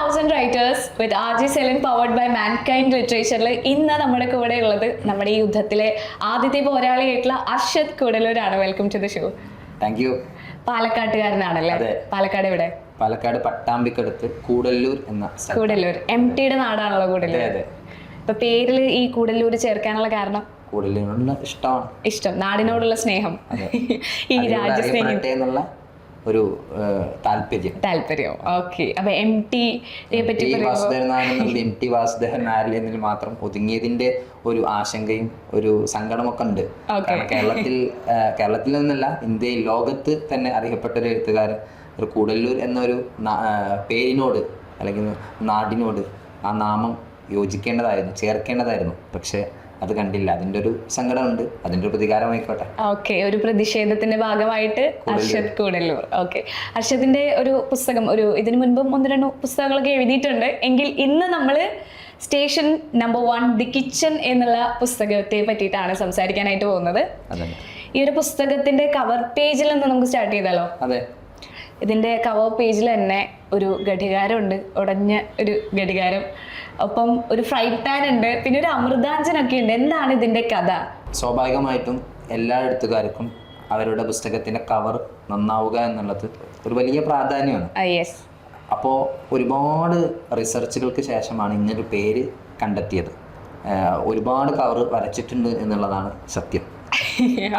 1000 writers with RJ Selim powered by Mankind ലിറ്ററേച്ചറിൽ ഇന്ന് നമ്മുടെ കൂടെ ഉള്ളത് നമ്മുടെ ഈ യുദ്ധത്തിലെ ആദ്യത്തെ പോരാളിയായിട്ടുള്ള അർഷദ് കൂടല്ലൂരാണ്. Welcome to the show. Thank you. പാലക്കാട്ടുകാരനാണല്ലേ? പാലക്കാട് എവിടെ? പാലക്കാട് പട്ടാമ്പിക്കടുത്ത് കൂടല്ലൂർ എന്ന കൂടല്ലൂർ. MTയുടെ നാടാണല്ലോ കൂടല്ലൂർ. ഇപ്പൊ പേരിൽ ഈ കൂടല്ലൂർ ചേർക്കാനുള്ള കാരണം? കൂടല്ലൂരിന് ഇഷ്ടമാണ്. ഇഷ്ടം, നാടിനോടുള്ള സ്നേഹം, ഈ രാജ്യസ്നേഹം എന്നുള്ള ഒരു താല്പര്യം. ഓക്കെ. അപ്പൊ MT പറ്റി MT വാസുദേവൻ നായർ എന്നിൽ മാത്രം ഒതുങ്ങിയതിന്റെ ഒരു ആശങ്കയും ഒരു സങ്കടമൊക്കെ ഉണ്ട്. കേരളത്തിൽ നിന്നല്ല, ഇന്ത്യയിൽ, ലോകത്ത് തന്നെ അറിയപ്പെട്ട ഒരു എഴുത്തുകാരൻ ഒരു കൂടല്ലൂർ എന്നൊരു പേരിനോട് അല്ലെങ്കിൽ നാടിനോട് ആ നാമം യോജിക്കേണ്ടതായിരുന്നു, ചേർക്കേണ്ടതായിരുന്നു. പക്ഷെ അത് കണ്ടില്ല. അതിന്റെ ഒരു സങ്കടമുണ്ട്, അതിന്റെ ഒരു പ്രതികാരമായിക്കോട്ടെ. ഓക്കെ, ഒരു പ്രതിഷേധത്തിന്റെ ഭാഗമായിട്ട് അർഷദ് കൂടല്ലൂർ. ഓക്കെ, അർഷദിന്റെ ഒരു പുസ്തകം, ഇതിനു മുൻപും 1-2 പുസ്തകങ്ങളൊക്കെ എഴുതിയിട്ടുണ്ട്. എങ്കിൽ ഇന്ന് നമ്മള് സ്റ്റേഷൻ നമ്പർ 1 ദി കിച്ചൺ എന്നുള്ള പുസ്തകത്തെ പറ്റിയിട്ടാണ് സംസാരിക്കാനായിട്ട് പോകുന്നത്. ഈ ഒരു പുസ്തകത്തിന്റെ കവർ പേജിൽ നിന്ന് നമുക്ക് സ്റ്റാർട്ട് ചെയ്താലോ? അതെ. ഇതിന്റെ കവർ പേജിൽ തന്നെ ഒരു ഘടികാരമുണ്ട്, ഉടഞ്ഞ ഒരു ഘടികാരം. ഒപ്പം ഒരു ഫ്രൈ പാൻ ഉണ്ട്, പിന്നെ ഒരു അമൃതാഞ്ജനൊക്കെ ഉണ്ട്. എന്താണ് ഇതിന്റെ കഥ? സ്വാഭാവികമായിട്ടും എല്ലാ എഴുത്തുകാർക്കും അവരുടെ പുസ്തകത്തിന്റെ കവർ നന്നാവുക എന്നുള്ളത് ഒരു വലിയ പ്രാധാന്യമാണ്. അപ്പോൾ ഒരുപാട് റിസർച്ചുകൾക്ക് ശേഷമാണ് ഇങ്ങനൊരു പേര് കണ്ടെത്തിയത്. ഒരുപാട് കവർ വരച്ചിട്ടുണ്ട് എന്നുള്ളതാണ് സത്യം.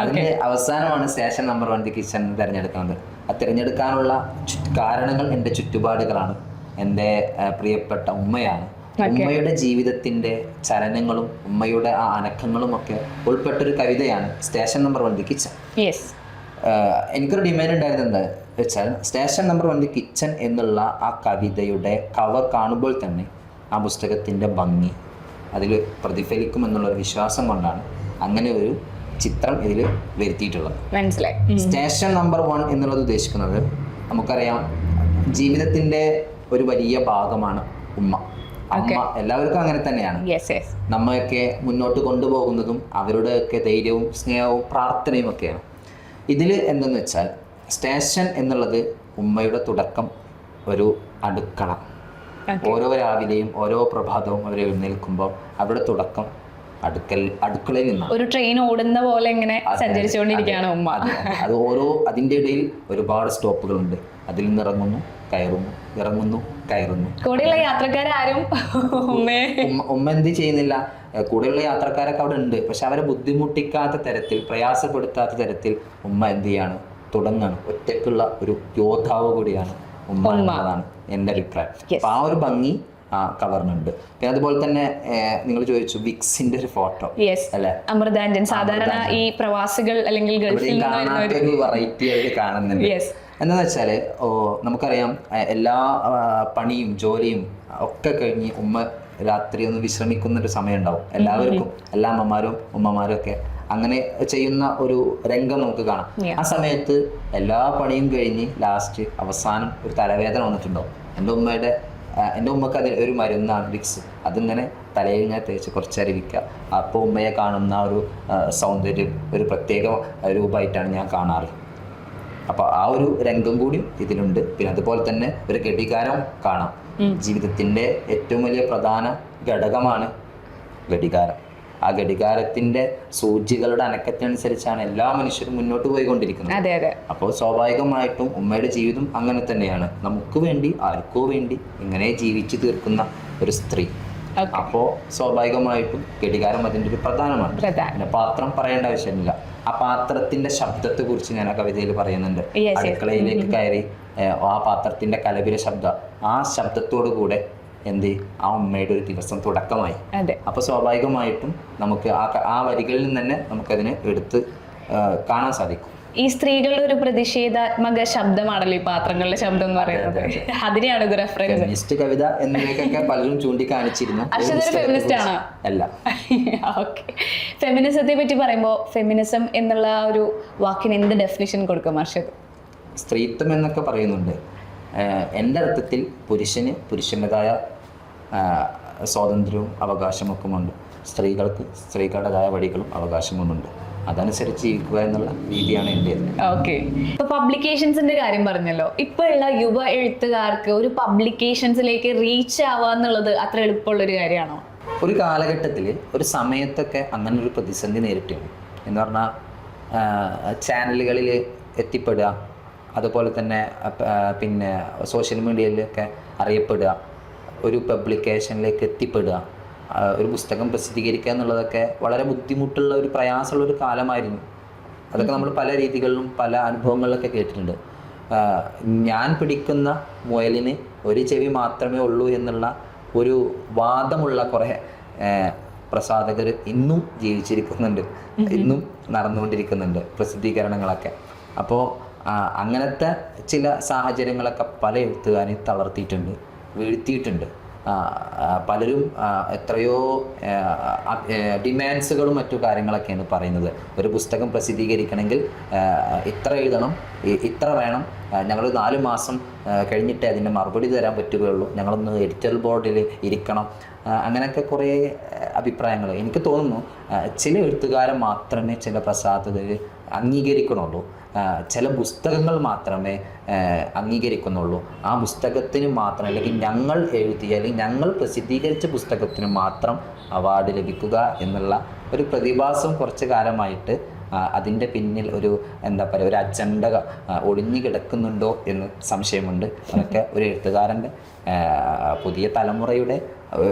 അതിന് അവസാനമാണ് സ്റ്റേഷൻ നമ്പർ 1 ദി കിച്ചൺ തിരഞ്ഞെടുക്കുന്നത്. അത് തിരഞ്ഞെടുക്കാനുള്ള കാരണങ്ങൾ എൻ്റെ ചുറ്റുപാടുകളാണ്, എൻ്റെ പ്രിയപ്പെട്ട ഉമ്മയാണ്. ഉമ്മയുടെ ജീവിതത്തിന്റെ ചലനങ്ങളും ഉമ്മയുടെ ആ അനക്കങ്ങളും ഒക്കെ ഉൾപ്പെട്ടൊരു കവിതയാണ് സ്റ്റേഷൻ നമ്പർ 1 ദി കിച്ചൺ. എനിക്കൊരു ഡിമാൻഡ് ഉണ്ടായിരുന്നത് എന്താ വെച്ചാൽ, സ്റ്റേഷൻ നമ്പർ 1 ദി കിച്ചൺ എന്നുള്ള ആ കവിതയുടെ കവർ കാണുമ്പോൾ തന്നെ ആ പുസ്തകത്തിന്റെ ഭംഗി അതിൽ പ്രതിഫലിക്കുമെന്നുള്ളൊരു വിശ്വാസം കൊണ്ടാണ് അങ്ങനെ ഒരു ചിത്രം ഇതിൽ വരുത്തിയിട്ടുള്ളത്. മനസ്സിലായി. സ്റ്റേഷൻ നമ്പർ 1 എന്നുള്ളത് ഉദ്ദേശിക്കുന്നത്, നമുക്കറിയാം, ജീവിതത്തിന്റെ ഒരു വലിയ ഭാഗമാണ് ഉമ്മ. അമ്മ എല്ലാവർക്കും അങ്ങനെ തന്നെയാണ്. നമ്മയൊക്കെ മുന്നോട്ട് കൊണ്ടുപോകുന്നതും അവരുടെയൊക്കെ ധൈര്യവും സ്നേഹവും പ്രാർത്ഥനയും ഒക്കെയാണ്. ഇതിൽ എന്തെന്ന് വെച്ചാൽ, സ്റ്റേഷൻ എന്നുള്ളത് ഉമ്മയുടെ തുടക്കം, ഒരു അടുക്കള. ഓരോ രാവിലെയും ഓരോ പ്രഭാതവും അവർ എഴുന്നേൽക്കുമ്പോൾ അവരുടെ തുടക്കം അടുക്കളയിൽ നിന്നാണ്. ഒരു ട്രെയിൻ ഓടുന്ന പോലെ ഇങ്ങനെ സഞ്ചരിച്ചുകൊണ്ടിരിക്കുകയാണ് ഉമ്മ. അത് അതിന്റെ ഇടയിൽ ഒരുപാട് സ്റ്റോപ്പുകളുണ്ട്. അതിൽ നിന്ന് ഇറങ്ങുന്നു, കയറുന്നു, ഇറങ്ങുന്നു, കയറുന്നു. കൂടെയുള്ള യാത്രക്കാരും ഉമ്മ എന്ത് ചെയ്യുന്നില്ല, കൂടെയുള്ള യാത്രക്കാരൊക്കെ അവിടെ ഉണ്ട്. പക്ഷെ അവരെ ബുദ്ധിമുട്ടിക്കാത്ത തരത്തിൽ, പ്രയാസപ്പെടുത്താത്ത തരത്തിൽ ഉമ്മ എന്ത് ചെയ്യാണ്, തുടങ്ങാണ്. ഒറ്റയ്ക്കുള്ള ഒരു യോദ്ധാവ് കൂടിയാണ് ഉമ്മ എന്നതാണ് എൻ്റെ അഭിപ്രായം. അപ്പൊ ആ ഒരു ഭംഗി കവർന്നുണ്ട്. പിന്നെ അതുപോലെ തന്നെ നിങ്ങൾ ചോദിച്ചു വിക്സിന്റെ ഒരു ഫോട്ടോ അല്ലെ? അമൃതാഞ്ജൻ. സാധാരണ ഈ പ്രവാസികൾ അല്ലെങ്കിൽ ഗൾഫിൽ വെറൈറ്റി ആയിട്ട് കാണുന്നുണ്ട്. എന്താന്ന് വെച്ചാല്, നമുക്കറിയാം, എല്ലാ പണിയും ജോലിയും ഒക്കെ കഴിഞ്ഞ് ഉമ്മ രാത്രി ഒന്ന് വിശ്രമിക്കുന്ന ഒരു സമയം ഉണ്ടാവും എല്ലാവർക്കും. എല്ലാ അമ്മമാരും ഉമ്മമാരും ഒക്കെ അങ്ങനെ ചെയ്യുന്ന ഒരു രംഗം നമുക്ക് കാണാം. ആ സമയത്ത് എല്ലാ പണിയും കഴിഞ്ഞ് ലാസ്റ്റ് അവസാനം ഒരു തലവേദന വന്നിട്ടുണ്ടാവും. എൻ്റെ ഉമ്മക്ക് അതിൽ ഒരു മരുന്നാണ് വിക്സ്. അതിങ്ങനെ തലയിൽ ഇങ്ങനെ തേച്ച് കുറച്ചരിവിക്കുക. അപ്പോൾ ഉമ്മയെ കാണുന്ന ഒരു സൗന്ദര്യം ഒരു പ്രത്യേക രൂപമായിട്ടാണ് ഞാൻ കാണാറ്. അപ്പോൾ ആ ഒരു രംഗം കൂടി ഇതിലുണ്ട്. പിന്നെ അതുപോലെ തന്നെ ഒരു ഘടികാരം കാണാം. ജീവിതത്തിൻ്റെ ഏറ്റവും വലിയ പ്രധാന ഘടകമാണ് ഘടികാരം. ആ ഘടികാരത്തിന്റെ സൂചികളുടെ അനക്കത്തിനനുസരിച്ചാണ് എല്ലാ മനുഷ്യരും മുന്നോട്ട് പോയിക്കൊണ്ടിരിക്കുന്നത്. അപ്പോൾ സ്വാഭാവികമായിട്ടും ഉമ്മയുടെ ജീവിതം അങ്ങനെ തന്നെയാണ്. നമുക്ക് വേണ്ടി, ആർക്കോ വേണ്ടി ഇങ്ങനെ ജീവിച്ചു തീർക്കുന്ന ഒരു സ്ത്രീ. അപ്പോ സ്വാഭാവികമായിട്ടും ഘടികാരം അതിൻ്റെ ഒരു പ്രധാനമാണ്. പിന്നെ പാത്രം പറയേണ്ട ആവശ്യമില്ല. ആ പാത്രത്തിന്റെ ശബ്ദത്തെ കുറിച്ച് ഞാൻ ആ കവിതയിൽ പറയുന്നുണ്ട്. അടുക്കളയിലേക്ക് കയറി ആ പാത്രത്തിന്റെ കലപില ശബ്ദം, ആ ശബ്ദത്തോടു കൂടെ ആ ഉമ്മയുടെ ഒരു ദിവസം തുടക്കമായി. അപ്പൊ സ്വാഭാവികമായിട്ടും നമുക്ക് ആ വരികളിൽ നിന്ന് തന്നെ നമുക്കതിനെ എടുത്ത് കാണാൻ സാധിക്കും. ഈ സ്ത്രീകളുടെ ഒരു പ്രതിഷേധാത്മക ശബ്ദമാണല്ലോ ഈ പാത്രങ്ങളുടെ ശബ്ദം എന്ന് പറയുന്നത്. അതിനെയാണ് ഇത് റെഫറൻസ്. ഫെമിനിസ്റ്റ് കവിത എന്നിവയൊക്കെ പലരും ചൂണ്ടിക്കാണിച്ചിരുന്നു. ഫെമിനിസ്റ്റ് ആണോ? അല്ല. ഓക്കെ. ഫെമിനിസത്തെ പറ്റി പറയുമ്പോൾ ഫെമിനിസം എന്നുള്ള ഒരു വാക്കിന് എന്ത് ഡെഫിനിഷൻ കൊടുക്കും അർഷദ്? സ്ത്രീത്വം എന്നൊക്കെ പറയുന്നുണ്ട്. എൻ്റെ അർത്ഥത്തിൽ പുരുഷൻ്റെതായ സ്വാതന്ത്ര്യവും അവകാശമൊക്കെ ഉണ്ട്. സ്ത്രീകൾക്ക് സ്ത്രീകളുടേതായ വഴികളും അവകാശങ്ങളുമുണ്ട്. അതനുസരിച്ച് ജീവിക്കുക എന്നുള്ള രീതിയാണ് എൻ്റെ. ഓക്കെ, ഇപ്പൊ പബ്ലിക്കേഷൻസിന്റെ കാര്യം പറഞ്ഞല്ലോ. ഇപ്പൊ ഉള്ള യുവ എഴുത്തുകാർക്ക് ഒരു പബ്ലിക്കേഷൻസിലേക്ക് റീച്ച് ആവുക എന്നുള്ളത് അത്ര എളുപ്പമുള്ള ഒരു കാര്യമാണോ? ഒരു കാലഘട്ടത്തിൽ ഒരു സമയത്തൊക്കെ അങ്ങനെ ഒരു പ്രതിസന്ധി നേരിട്ടിരുന്നു. എന്ന് പറഞ്ഞാൽ ചാനലുകളിൽ എത്തിപ്പെടുക, അതുപോലെ തന്നെ പിന്നെ സോഷ്യൽ മീഡിയയിലൊക്കെ അറിയപ്പെടുക, ഒരു പബ്ലിക്കേഷനിലേക്ക് എത്തിപ്പെടുക, ഒരു പുസ്തകം പ്രസിദ്ധീകരിക്കുക എന്നുള്ളതൊക്കെ വളരെ ബുദ്ധിമുട്ടുള്ള ഒരു പ്രയാസമുള്ള ഒരു കാലമായിരുന്നു. അതൊക്കെ നമ്മൾ പല രീതികളിലും പല അനുഭവങ്ങളിലൊക്കെ കേട്ടിട്ടുണ്ട്. ഞാൻ പിടിക്കുന്ന മുയലിന് ഒരു ചെവി മാത്രമേ ഉള്ളൂ എന്നുള്ള ഒരു വാദമുള്ള കുറേ പ്രസാധകർ ഇന്നും ജീവിച്ചിരിക്കുന്നുണ്ട്, ഇന്നും നടന്നുകൊണ്ടിരിക്കുന്നുണ്ട് പ്രസിദ്ധീകരണങ്ങളൊക്കെ. അപ്പോൾ അങ്ങനത്തെ ചില സാഹചര്യങ്ങളൊക്കെ പല എഴുത്തുകാരെയും തളർത്തിയിട്ടുണ്ട്, വീഴ്ത്തിയിട്ടുണ്ട്. പലരും എത്രയോ ഡിമാൻഡ്സുകളും മറ്റു കാര്യങ്ങളൊക്കെയാണ് പറയുന്നത്. ഒരു പുസ്തകം പ്രസിദ്ധീകരിക്കണമെങ്കിൽ ഇത്ര എഴുതണം, ഇത്ര വേണം, ഞങ്ങൾ 4 മാസം കഴിഞ്ഞിട്ടേ അതിൻ്റെ മറുപടി തരാൻ പറ്റുകയുള്ളൂ, ഞങ്ങളൊന്ന് എഡിറ്റർ ബോർഡിൽ ഇരിക്കണം. അങ്ങനെയൊക്കെ കുറേ അഭിപ്രായങ്ങൾ. എനിക്ക് തോന്നുന്നു ചില എഴുത്തുകാരെ മാത്രമേ ചില പ്രസാധകർ അംഗീകരിക്കണുള്ളൂ, ചില പുസ്തകങ്ങൾ മാത്രമേ അംഗീകരിക്കുന്നുള്ളൂ. ആ പുസ്തകത്തിന് മാത്രം, അല്ലെങ്കിൽ ഞങ്ങൾ എഴുതിയ അല്ലെങ്കിൽ ഞങ്ങൾ പ്രസിദ്ധീകരിച്ച പുസ്തകത്തിന് മാത്രം അവാർഡ് ലഭിക്കുക എന്നുള്ള ഒരു പ്രതിഭാസം കുറച്ച് കാലമായിട്ട് അതിൻ്റെ പിന്നിൽ ഒരു എന്താ പറയുക, ഒരു അജണ്ട ഒളിഞ്ഞു കിടക്കുന്നുണ്ടോ എന്ന് സംശയമുണ്ട്. അതൊക്കെ ഒരു എഴുത്തുകാരൻ്റെ പുതിയ തലമുറയുടെ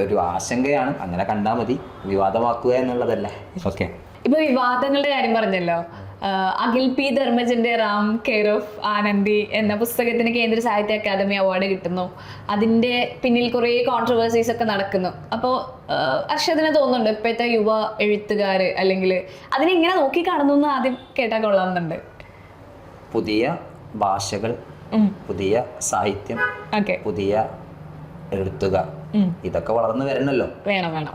ഒരു ആശങ്കയാണ്. അങ്ങനെ കണ്ടാൽ മതി, വിവാദമാക്കുക എന്നുള്ളതല്ല. ഓക്കെ, ഇപ്പൊ വിവാദങ്ങളുടെ കാര്യം പറഞ്ഞല്ലോ. അഖിൽ പി ധർമ്മജന്റെ റാം കെയർ ഓഫ് ആനന്ദി എന്ന പുസ്തകത്തിന് കേന്ദ്ര സാഹിത്യ അക്കാദമി അവാർഡ് കിട്ടുന്നു. അതിന്റെ പിന്നിൽ കുറേ കോൺട്രവേഴ്സീസ് ഒക്കെ നടക്കുന്നു. അപ്പോൾ അർഷദിന് തോന്നുന്നുണ്ട് ഇപ്പോഴത്തെ യുവ എഴുത്തുകാർ അല്ലെങ്കിൽ അതിനെ ഇങ്ങനെ നോക്കി കാണുന്നു എന്ന് ആദ്യം കേട്ടാൽ കൊള്ളാമെന്നുണ്ട്. പുതിയ ഭാഷകൾ, പുതിയ സാഹിത്യം, പുതിയ എഴുത്തുകാർ, ഇതൊക്കെ വളർന്നു വരണല്ലോ.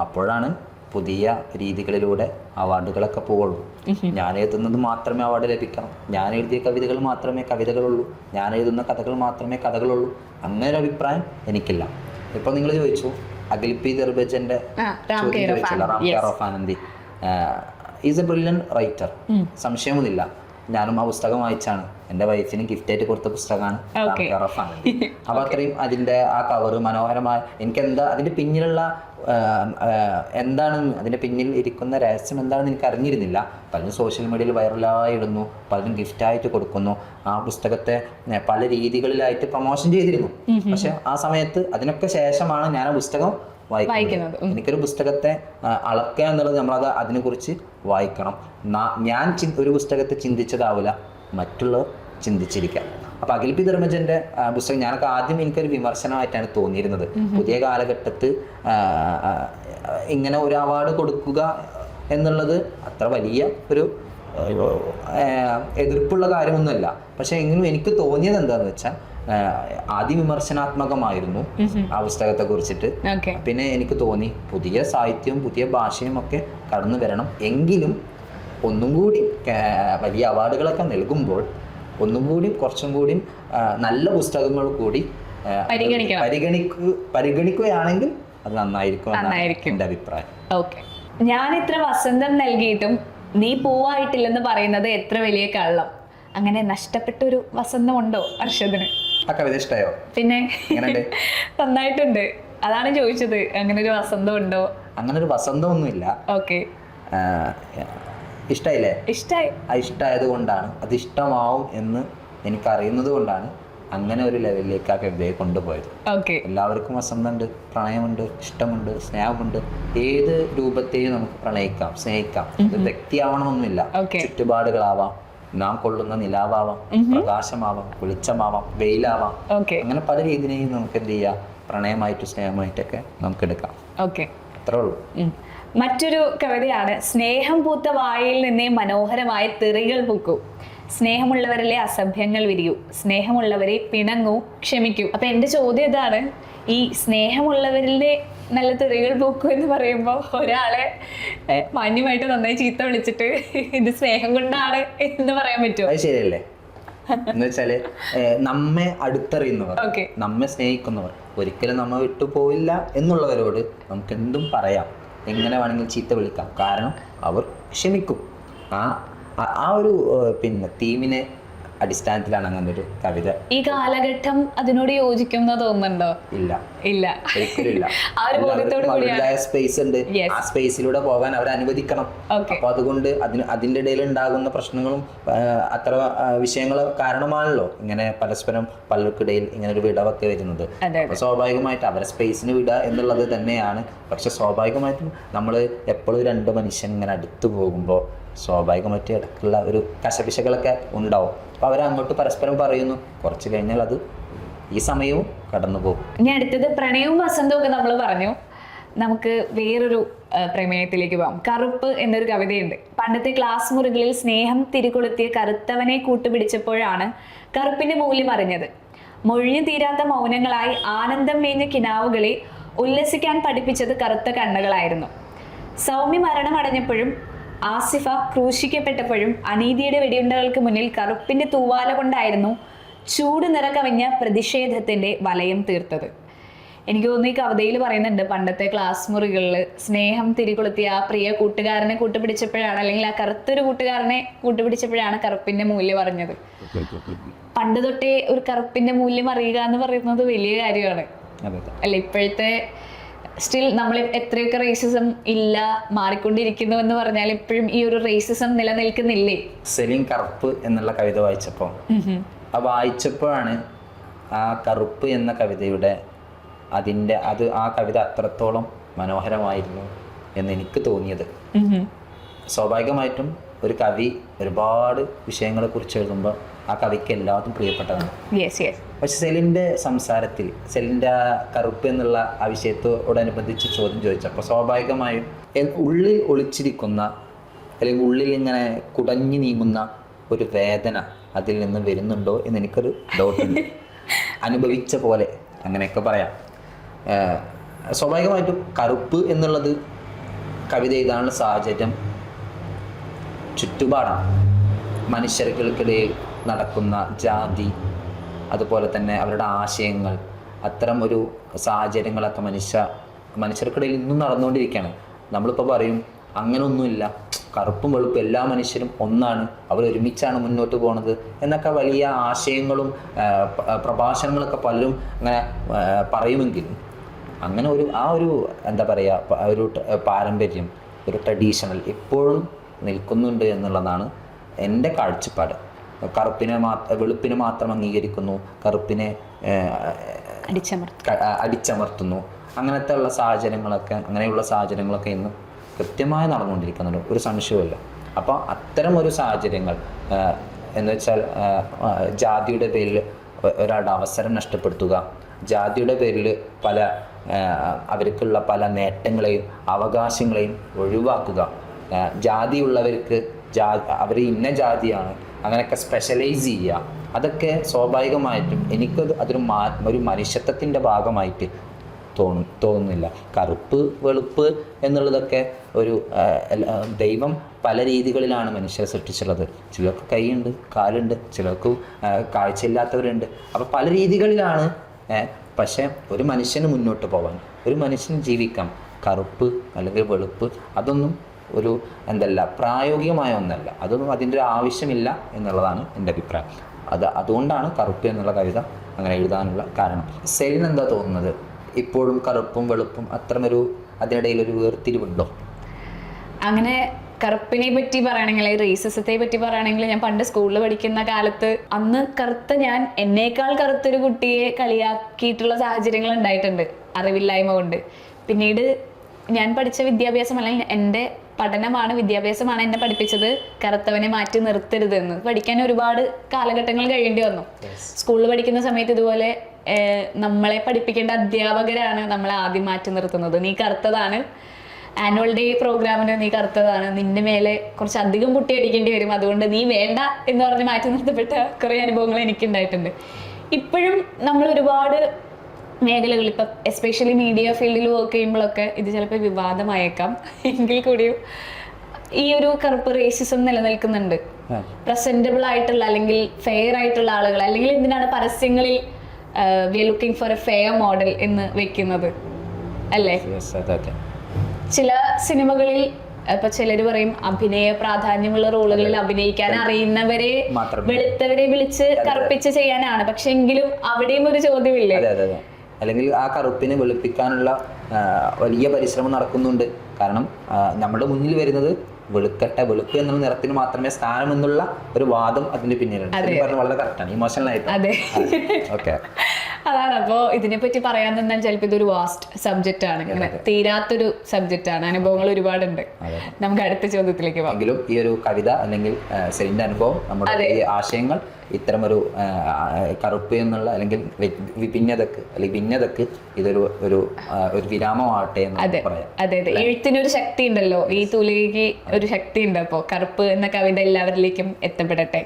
അപ്പോഴാണ് പുതിയ രീതികളിലൂടെ അവാർഡുകളൊക്കെ പോവുള്ളൂ. ഞാൻ എഴുതുന്നത് മാത്രമേ അവാർഡ് ലഭിക്കണം, ഞാൻ എഴുതിയ കവിതകൾ മാത്രമേ കവിതകളുള്ളൂ, ഞാൻ എഴുതുന്ന കഥകൾ മാത്രമേ കഥകളുള്ളൂ, അങ്ങനെ ഒരു അഭിപ്രായം എനിക്കില്ല. ഇപ്പോൾ നിങ്ങൾ ചോദിച്ചു അഖിൽ പി ധർമ്മജന്റെ Ram care of Anandi is a brilliant writer, സംശയമൊന്നുമില്ല. ഞാനും ആ പുസ്തകം വായിച്ചാണ്, എൻ്റെ വൈഫിന് ഗിഫ്റ്റായിട്ട് കൊടുത്ത പുസ്തകമാണ് റാം കെയർ ഓഫ് ആനന്ദി. അപ്പോൾ അത്രയും അതിൻ്റെ ആ കവറ് മനോഹരമായ, എനിക്കെന്താ അതിൻ്റെ പിന്നിലുള്ള എന്താണ്, അതിൻ്റെ പിന്നിൽ ഇരിക്കുന്ന രഹസ്യം എന്താണെന്ന് എനിക്ക് അറിഞ്ഞിരുന്നില്ല. പലരും സോഷ്യൽ മീഡിയയിൽ വൈറലായി ഇടുന്നു, പലരും ഗിഫ്റ്റായിട്ട് കൊടുക്കുന്നു. ആ പുസ്തകത്തെ പല രീതികളിലായിട്ട് പ്രൊമോഷൻ ചെയ്തിരുന്നു. പക്ഷെ ആ സമയത്ത് അതിനൊക്കെ ശേഷമാണ് ഞാൻ ആ പുസ്തകം വായിക്കുന്നത്. എനിക്കൊരു പുസ്തകത്തെ അളക്കുക എന്നുള്ളത് നമ്മളത് അതിനെക്കുറിച്ച് വായിക്കണം. ഞാൻ ഒരു പുസ്തകത്തെ ചിന്തിച്ചതാവില്ല, മറ്റുള്ളവർ ചിന്തിച്ചിരിക്കാം. അപ്പോൾ അഖിൽ പി ധർമ്മജന്റെ പുസ്തകം ഞാനൊക്കെ ആദ്യം എനിക്കൊരു വിമർശനമായിട്ടാണ് തോന്നിയിരുന്നത്. പുതിയ കാലഘട്ടത്ത് ഇങ്ങനെ ഒരു അവാർഡ് കൊടുക്കുക എന്നുള്ളത് അത്ര വലിയ ഒരു എതിർപ്പുള്ള കാര്യമൊന്നുമല്ല. പക്ഷെ എങ്കിലും എനിക്ക് തോന്നിയത് എന്താണെന്ന് വെച്ചാൽ ആദ്യ വിമർശനാത്മകമായിരുന്നു ആ പുസ്തകത്തെ കുറിച്ചിട്ട്. പിന്നെ എനിക്ക് തോന്നി പുതിയ സാഹിത്യവും പുതിയ ഭാഷയും ഒക്കെ കടന്നു വരണം. എങ്കിലും ഒന്നും കൂടി വലിയ അവാർഡുകളൊക്കെ നൽകുമ്പോൾ ഒന്നും കൂടി കുറച്ചും കൂടി നല്ല പുസ്തകങ്ങൾ കൂടി പരിഗണിക്കുകയാണെങ്കിൽ അത് നന്നായിരിക്കും എൻ്റെ അഭിപ്രായം. ഓക്കെ, ഞാൻ ഇത്ര വസന്തം നൽകിയിട്ടും നീ പൂവായിട്ടില്ലെന്ന് പറയുന്നത് എത്ര വലിയ കള്ളം. അങ്ങനെ നഷ്ടപ്പെട്ടൊരു വസന്തം ഉണ്ടോ അർഷദിന്? ആ കവിത ഇഷ്ടമായോ? പിന്നെ നന്നായിട്ടുണ്ട്, അതാണ് ചോദിച്ചത്. അങ്ങനെ ഒരു വസന്തം ഉണ്ടോ? അങ്ങനെ ഒരു വസന്തം ഒന്നുമില്ല. ഓക്കെ, ഇഷ്ടായില്ലേ? ഇഷ്ടായി. ഇഷ്ടമായത് കൊണ്ടാണ്, അത് ഇഷ്ടമാവും എന്ന് എനിക്കറിയുന്നത് കൊണ്ടാണ് അങ്ങനെ ഒരു ലെവലിലേക്ക് ആ കവിതയെ കൊണ്ടുപോയത്. എല്ലാവർക്കും വസന്തമുണ്ട്, പ്രണയമുണ്ട്, ഇഷ്ടമുണ്ട്, സ്നേഹമുണ്ട്. ഏത് രൂപത്തെയും നമുക്ക് പ്രണയിക്കാം, സ്നേഹിക്കാം. ഇത് വ്യക്തിയാവണമെന്നില്ല, ചുറ്റുപാടുകളാവാം, നാം കൊള്ളുന്ന നിലാവാം, പ്രകാശമാവാം, വെളിച്ചമാവാം, വെയിലാവാം. അങ്ങനെ പല രീതിയിലും നമുക്ക് എന്ത് ചെയ്യാം, പ്രണയമായിട്ടും സ്നേഹമായിട്ടൊക്കെ നമുക്ക് എടുക്കാം. അത്രേ ഉള്ളൂ. മറ്റൊരു കവിതയാണ് സ്നേഹം പൂത്ത വായിൽ നിന്നേ മനോഹരമായ തെറികൾ പൂക്കൂ, സ്നേഹമുള്ളവരിലെ അസഭ്യങ്ങൾ വിരിയൂ, സ്നേഹമുള്ളവരെ പിണങ്ങൂ, ക്ഷമിക്കൂ. അപ്പൊ എന്റെ ചോദ്യം ഇതാണ്, ഈ സ്നേഹമുള്ളവരിലെ നല്ല തെറികൾ പൂക്കൂ എന്ന് പറയുമ്പോൾ ഒരാളെ മാന്യമായിട്ട് നന്നായി ചീത്ത വിളിച്ചിട്ട് ഇത് സ്നേഹം കൊണ്ടാണ് എന്ന് പറയാൻ പറ്റുമോ? അത് ശരിയല്ലേ? എന്ന് വെച്ചാല് നമ്മെ അടുത്തറിയുന്നവർ, നമ്മെ സ്നേഹിക്കുന്നവർ, ഒരിക്കലും നമ്മെ വിട്ടുപോയില്ല എന്നുള്ളവരോട് നമുക്ക് എന്തും പറയാം, എങ്ങനെ വേണമെങ്കിലും ചീത്ത വിളിക്കാം. കാരണം അവർ ക്ഷമിക്കും. ആ ഒരു പിന്നെ തീമിനെ അടിസ്ഥാനത്തിലാണ് അങ്ങനെ ഒരു കവിത. ഈ കാലഘട്ടം അതിനോട് യോജിക്കുന്ന തോന്നുന്നുണ്ടോ? ഇല്ല, ഇല്ല, ഒരിക്കലും ഇല്ല. സ്പേസ് ഉണ്ട്, ആ സ്പേസിലൂടെ പോകാൻ അവർ അനുവദിക്കണം. അപ്പൊ അതുകൊണ്ട് അതിന്റെ ഇടയിൽ ഉണ്ടാകുന്ന പ്രശ്നങ്ങളും അത്ര വിഷയങ്ങൾ കാരണമാണല്ലോ ഇങ്ങനെ പരസ്പരം പലർക്കിടയിൽ ഇങ്ങനെ ഒരു വിടവൊക്കെ വരുന്നത്. അപ്പൊ സ്വാഭാവികമായിട്ട് അവരെ സ്പേസിന് വിടുക എന്നുള്ളത് തന്നെയാണ്. പക്ഷെ സ്വാഭാവികമായിട്ടും നമ്മൾ എപ്പോഴും രണ്ട് മനുഷ്യൻ ഇങ്ങനെ അടുത്തു പോകുമ്പോൾ സ്വാഭാവികമായിട്ട് ഇടയ്ക്കുള്ള ഒരു കശപിശകളൊക്കെ ഉണ്ടാവും. അപ്പോൾ അവരങ്ങോട്ട് പരസ്പരം പറയുന്നു, കുറച്ച് കഴിഞ്ഞാൽ അത് ഈ സമയവും കടന്നു പോകും. ഇനി അടുത്തത് പ്രണയവും വസന്തവും ഒക്കെ നമ്മൾ പറഞ്ഞു. നമുക്ക് വേറൊരു പ്രമേയത്തിലേക്ക് പോകാം. കറുപ്പ് എന്നൊരു കവിതയുണ്ട്. പണ്ടത്തെ ക്ലാസ് മുറികളിൽ സ്നേഹം തിരികൊളുത്തിയ കറുത്തവനെ കൂട്ടുപിടിച്ചപ്പോഴാണ് കറുപ്പിന്റെ മൂല്യം അറിഞ്ഞത്. മൊഴിഞ്ഞു തീരാത്ത മൗനങ്ങളായി ആനന്ദം മേഞ്ഞ കിനാവുകളെ ഉല്ലസിക്കാൻ പഠിപ്പിച്ചത് കറുത്ത കണ്ണുകളായിരുന്നു. സൗമ്യ മരണമടഞ്ഞപ്പോഴും ആസിഫ ക്രൂശിക്കപ്പെട്ടപ്പോഴും അനീതിയുടെ വെടിയുണ്ടകൾക്ക് മുന്നിൽ കറുപ്പിന്റെ തൂവാല കൊണ്ടായിരുന്നു ചൂട് നിറകവിഞ്ഞ പ്രതിഷേധത്തിന്റെ വലയം തീർത്തത്. എനിക്ക് തോന്നുന്നു ഈ കവിതയിൽ പറയുന്നുണ്ട്, പണ്ടത്തെ ക്ലാസ് മുറികളിൽ സ്നേഹം തിരികൊളുത്തിയ ആ പ്രിയ കൂട്ടുകാരനെ കൂട്ടുപിടിച്ചപ്പോഴാണ്, അല്ലെങ്കിൽ ആ കറുത്തൊരു കൂട്ടുകാരനെ കൂട്ടുപിടിച്ചപ്പോഴാണ് കറുപ്പിന്റെ മൂല്യം അറിഞ്ഞത്. പണ്ട് തൊട്ടേ ഒരു കറുപ്പിന്റെ മൂല്യം അറിയുക എന്ന് പറയുന്നത് വലിയ കാര്യമാണ് അല്ല? ഇപ്പോഴത്തെ സ്റ്റിൽ നമ്മൾ എത്രയൊക്കെ റേസിസം ഇല്ല, മാറിക്കൊണ്ടിരിക്കുന്നു എന്ന് പറഞ്ഞാൽ ഇപ്പോഴും ഈ ഒരു റേസിസം നിലനിൽക്കുന്നില്ലേ? സെലിൻ കറുപ്പ് എന്നുള്ള കവിത വായിച്ചപ്പോൾ വായിച്ചപ്പോഴാണ് ആ കറുപ്പ് എന്ന കവിതയുടെ ആ കവിത അത്രത്തോളം മനോഹരമായിരുന്നു എന്ന് എനിക്ക് തോന്നിയത്. സ്വാഭാവികമായിട്ടും ഒരു കവി ഒരുപാട് വിഷയങ്ങളെ കുറിച്ച് എഴുതുമ്പോൾ ആ കവിക്ക് എല്ലാതും പ്രിയപ്പെട്ടതാണ്. പക്ഷെ സെലിൻ്റെ സംസാരത്തിൽ സെലിൻ്റെ ആ കറുപ്പ് എന്നുള്ള ആ വിഷയത്തോടനുബന്ധിച്ച് ചോദ്യം ചോദിച്ചപ്പോൾ സ്വാഭാവികമായും ഉള്ളിൽ ഒളിച്ചിരിക്കുന്ന അല്ലെങ്കിൽ ഉള്ളിൽ ഇങ്ങനെ കുടഞ്ഞു നീങ്ങുന്ന ഒരു വേദന അതിൽ നിന്ന് വരുന്നുണ്ടോ എന്ന് എനിക്കൊരു ഡൗട്ടുണ്ട്. അനുഭവിച്ച പോലെ അങ്ങനെയൊക്കെ പറയാം. സ്വാഭാവികമായിട്ടും കറുപ്പ് എന്നുള്ളത് കവിത എഴുതാനുള്ള സാഹചര്യം ചുറ്റുപാടാണ്. മനുഷ്യർക്കിടയിൽ നടക്കുന്ന ജാതി, അതുപോലെ തന്നെ അവരുടെ ആശയങ്ങൾ, അത്തരം ഒരു സാഹചര്യങ്ങളൊക്കെ മനുഷ്യർക്കിടയിൽ ഇന്നും നടന്നുകൊണ്ടിരിക്കുകയാണ്. നമ്മളിപ്പോൾ പറയും അങ്ങനെയൊന്നുമില്ല, കറുപ്പും വെളുപ്പും എല്ലാ മനുഷ്യരും ഒന്നാണ്, അവർ ഒരുമിച്ചാണ് മുന്നോട്ട് പോകുന്നത് എന്നൊക്കെ വലിയ ആശയങ്ങളും പ്രഭാഷണങ്ങളൊക്കെ പലരും അങ്ങനെ പറയുമെങ്കിലും അങ്ങനെ ഒരു എന്താ പറയുക, ഒരു പാരമ്പര്യം, ഒരു ട്രഡീഷണൽ ഇപ്പോഴും നിൽക്കുന്നുണ്ട് എന്നുള്ളതാണ് എൻ്റെ കാഴ്ചപ്പാട്. വെളുപ്പിനെ മാത്രം അംഗീകരിക്കുന്നു, കറുപ്പിനെ അടിച്ചമർത്തുന്നു. അങ്ങനെയുള്ള സാഹചര്യങ്ങളൊക്കെ ഇന്ന് കൃത്യമായി നടന്നുകൊണ്ടിരിക്കുന്നുണ്ട്, ഒരു സംശയവുമില്ല. അപ്പോൾ അത്തരം ഒരു സാഹചര്യങ്ങൾ എന്ന് വെച്ചാൽ ജാതിയുടെ പേരിൽ ഒരാളുടെ അവസരം നഷ്ടപ്പെടുത്തുക, ജാതിയുടെ പേരിൽ അവർക്കുള്ള പല നേട്ടങ്ങളെയും അവകാശങ്ങളെയും ഒഴിവാക്കുക, ജാതിയുള്ളവർക്ക് അവർ ഇന്ന ജാതിയാണ് അങ്ങനെയൊക്കെ സ്പെഷ്യലൈസ് ചെയ്യുക, അതൊക്കെ സ്വാഭാവികമായിട്ടും ഒരു മനുഷ്യത്വത്തിൻ്റെ ഭാഗമായിട്ട് തോന്നുന്നില്ല. കറുപ്പ് വെളുപ്പ് എന്നുള്ളതൊക്കെ ദൈവം പല രീതികളിലാണ് മനുഷ്യരെ സൃഷ്ടിച്ചുള്ളത്. ചിലർക്ക് കൈയുണ്ട്, കാലുണ്ട്, ചിലർക്ക് കാഴ്ചയില്ലാത്തവരുണ്ട്. അപ്പോൾ പല രീതികളിലാണ്. പക്ഷേ ഒരു മനുഷ്യന് മുന്നോട്ട് പോകാൻ, ഒരു മനുഷ്യന് ജീവിക്കാം, കറുപ്പ് അല്ലെങ്കിൽ വെളുപ്പ് അതൊന്നും പ്രായോഗികമായ ഒന്നല്ല. അതൊന്നും അതിൻ്റെ ആവശ്യമില്ല എന്നുള്ളതാണ് എൻ്റെ അഭിപ്രായം. അതുകൊണ്ടാണ് കറുപ്പ് എന്നുള്ള കവിത അങ്ങനെ എഴുതാനുള്ള കാരണം. സെലിൻ എന്താ തോന്നുന്നത്? ഇപ്പോഴും കറുപ്പും വെളുപ്പും അത്തരമൊരു അതിനിടയിലൊരു വേർതിരിവുണ്ടോ? അങ്ങനെ കറുപ്പിനെ പറ്റി പറയുകയാണെങ്കിൽ, റേസിസത്തെ പറ്റി പറയുകയാണെങ്കിൽ, ഞാൻ പണ്ട് സ്കൂളിൽ പഠിക്കുന്ന കാലത്ത് അന്ന് ഞാൻ എന്നേക്കാൾ കറുത്തൊരു കുട്ടിയെ കളിയാക്കിയിട്ടുള്ള സാഹചര്യങ്ങൾ ഉണ്ടായിട്ടുണ്ട്, അറിവില്ലായ്മ കൊണ്ട്. പിന്നീട് ഞാൻ പഠിച്ച വിദ്യാഭ്യാസം, അല്ലെങ്കിൽ എൻ്റെ പഠനമാണ്, വിദ്യാഭ്യാസമാണ് എന്നെ പഠിപ്പിച്ചത് കറുത്തവനെ മാറ്റി നിർത്തരുതെന്ന്. പഠിക്കാൻ ഒരുപാട് കാലഘട്ടങ്ങൾ കഴിയേണ്ടി വന്നു. സ്കൂളിൽ പഠിക്കുന്ന സമയത്ത് ഇതുപോലെ നമ്മളെ പഠിപ്പിക്കേണ്ട അധ്യാപകരാണ് നമ്മളെ ആദ്യം മാറ്റി നിർത്തുന്നത്. നീ കറുത്തതാണ്, ആനുവൽ ഡേ പ്രോഗ്രാമിന് നീ കറുത്തതാണ്, നിന്റെ മേലെ കുറച്ച് അധികം പുട്ടി അടിക്കേണ്ടി വരും, അതുകൊണ്ട് നീ വേണ്ട എന്ന് പറഞ്ഞ് മാറ്റി നിർത്തപ്പെട്ട കുറേ അനുഭവങ്ങൾ എനിക്കുണ്ടായിട്ടുണ്ട്. ഇപ്പോഴും നമ്മൾ ഒരുപാട് മേഖലകൾ, ഇപ്പം എസ്പെഷ്യലി മീഡിയ ഫീൽഡിൽ വർക്ക് ചെയ്യുമ്പോഴൊക്കെ ഇത് ചിലപ്പോൾ വിവാദമായേക്കാം, എങ്കിൽ കൂടിയും ഈ ഒരു കറുപ്പ് റേസിസം നിലനിൽക്കുന്നുണ്ട്. പ്രസന്റബിൾ ആയിട്ടുള്ള അല്ലെങ്കിൽ ഫെയർ ആയിട്ടുള്ള ആളുകൾ, അല്ലെങ്കിൽ എന്തിനാണ് പരസ്യങ്ങളിൽ we are looking for a fair model എന്ന് വെക്കുന്നത്, അല്ലേ? ചില സിനിമകളിൽ ഇപ്പൊ ചിലര് പറയും അഭിനയ പ്രാധാന്യമുള്ള റോളുകളിൽ അഭിനയിക്കാൻ അറിയുന്നവരെ വെളുത്തവരെ വിളിച്ച് കറുപ്പിച്ച് ചെയ്യാനാണ്. പക്ഷെ എങ്കിലും അവിടെയും ഒരു ചോദ്യമില്ലേ? അല്ലെങ്കിൽ ആ കറുപ്പിനെ വെളുപ്പിക്കാനുള്ള വലിയ പരിശ്രമം നടക്കുന്നുണ്ട്. കാരണം നമ്മുടെ മുന്നിൽ വരുന്നത് വെളുപ്പ് എന്നുള്ള നിറത്തിന് മാത്രമേ സ്ഥാനം എന്നുള്ള ഒരു വാദം അതിന്റെ പിന്നിലുണ്ട്. പറഞ്ഞ വളരെ കറക്റ്റാണ്, ഇമോഷണൽ ആയിട്ട്. ഓക്കെ, അതാണ്. അപ്പോ ഇതിനെപ്പറ്റി പറയാൻ നിന്നാൽ ചിലപ്പോൾ ഇതൊരു വാസ്റ്റ് സബ്ജക്റ്റ് ആണ്, ഇങ്ങനെ തീരാത്തൊരു സബ്ജക്റ്റ് ആണ്, അനുഭവങ്ങൾ ഒരുപാടുണ്ട്. നമുക്ക് അടുത്ത ചോദ്യത്തിലേക്ക് പോകാം. എങ്കിലും ഈ ഒരു കവിത അല്ലെങ്കിൽ സെലിന്റെ അനുഭവം, നമ്മുടെ ഈ ആശയങ്ങൾ ഇത്തരമൊരു കറുപ്പ് എന്നുള്ള അല്ലെങ്കിൽ ഭിന്നതക്ക് ഇതൊരു ഒരു വിരാമമാവട്ടെ എന്ന് പറയാം. അതെ, എഴുത്തിനൊരു ശക്തി ഉണ്ടല്ലോ, ഈ തൂലികയ്ക്ക് ഒരു ശക്തി ഉണ്ട്. അപ്പോ കറുപ്പ് എന്ന കവിത എല്ലാവരിലേക്കും എത്തപ്പെടട്ടെ.